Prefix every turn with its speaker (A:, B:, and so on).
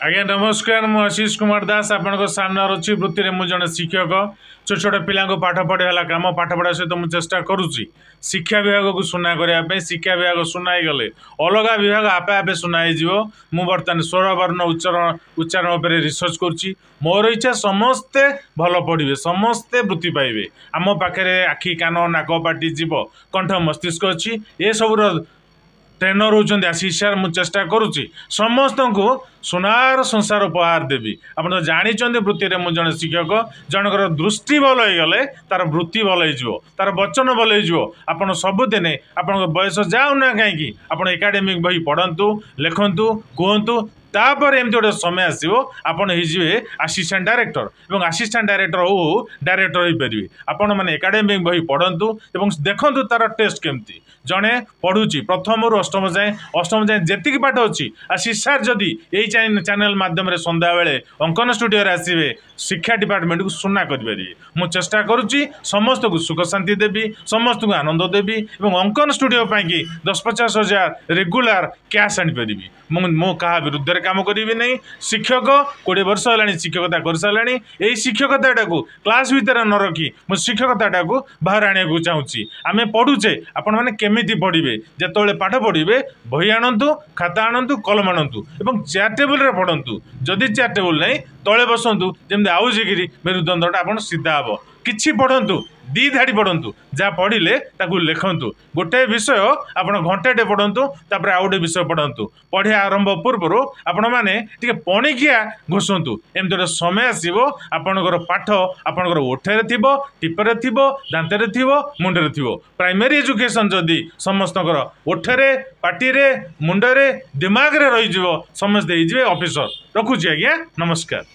A: आज्ञा नमस्कार मु आशीष कुमार दास आपण सामने अच्छी वृत्ति में जड़े शिक्षक छोट छोट पिला पाठ पढ़ाला कम पाठ पढ़ा सहित मुझे चेष्टा करुच्ची शिक्षा विभाग को सुना करने शिक्षा विभाग सुनाई गले अलग विभाग आपे आपे सुनाई मु बर्तमान स्वर वर्ण उच्चारण उपर रिसर्च करुच्ची मोर इच्छा समस्ते भल पढ़े समस्ते वृत्ति पाइबे आम पाखे आखि कान नाक पाटी जीव कंठ मस्तिष्क अच्छी ये सब ट्रेनर होती आशीष सार मुझे चेष्टा करुच्ची समस्त को सुनार संसार उपहार देवी आप जानते वृत्ति में मुझे जड़े शिक्षक जनकर दृष्टि भल हो गले तार वृत्ति भल हो तार वचन भल हो आप सबुदिने आप बयस जाऊना कहीं आप एकाडेमिक बही पढ़तु लिखतु कहतु तापर एमती गोटे समय आसो आपड़ आसिस्टेंट डायरेक्टर और आसिस्टेंट डायरेक्टर हो डायरेक्टर हो पारे आपण मैंने एकाडेमिक बही पढ़तु और देखु तार टेस्ट केमती जड़े पढ़ुची प्रथम रु अष्टम जाए जी पाठ अच्छी आशीष सार जदि यही चैनल मध्यम सन्ध्या बेले अंकन स्टूडियो आसवे शिक्षा डिपार्टमेंट को सुना करें मु चेष्टा करुच्ची समस्त को सुख शांति देवी समस्त को आनंद देवी और अंकन स्टूडियो पाई 10-50 हजार रेगुलर कैश आनीपरि मु क्या विरुद्ध काम करी नहीं शिक्षक 20 वर्ष है शिक्षकता कर सारा यही शिक्षकता को क्लास भितर न रखी मु शिक्षकता को बाहर आने को चाहूँगी आम पढ़ुचे आपण मैंने केमी पढ़े जो पाठ पढ़े बही आणतु खाता आणतु कलम आणतु और चेयर टेबुल पढ़तु जदि चेयर टेबुल नहीं तले बसतु जमी आउजिकी मेरुदंडटा आप सीधा हम कि पढ़तु 2 धाड़ी पढ़तु जहाँ पढ़े लिखतु गोटे विषय आप घंटे पढ़तु तापर आउ गोटे विषय पढ़तु पढ़िया आरंभ पूर्व आपण मैंने पणिकिया घोषतु एमती गोटे समय आसो आपणकर पाठ आपणकर ओठे टिपरे दांतरे मुंडे प्राइमरी एजुकेशन जदि समस्त ओठे पार्टी मुंडे दिमाग रही समस्ते ऑफिसर रखुची आज्ञा नमस्कार।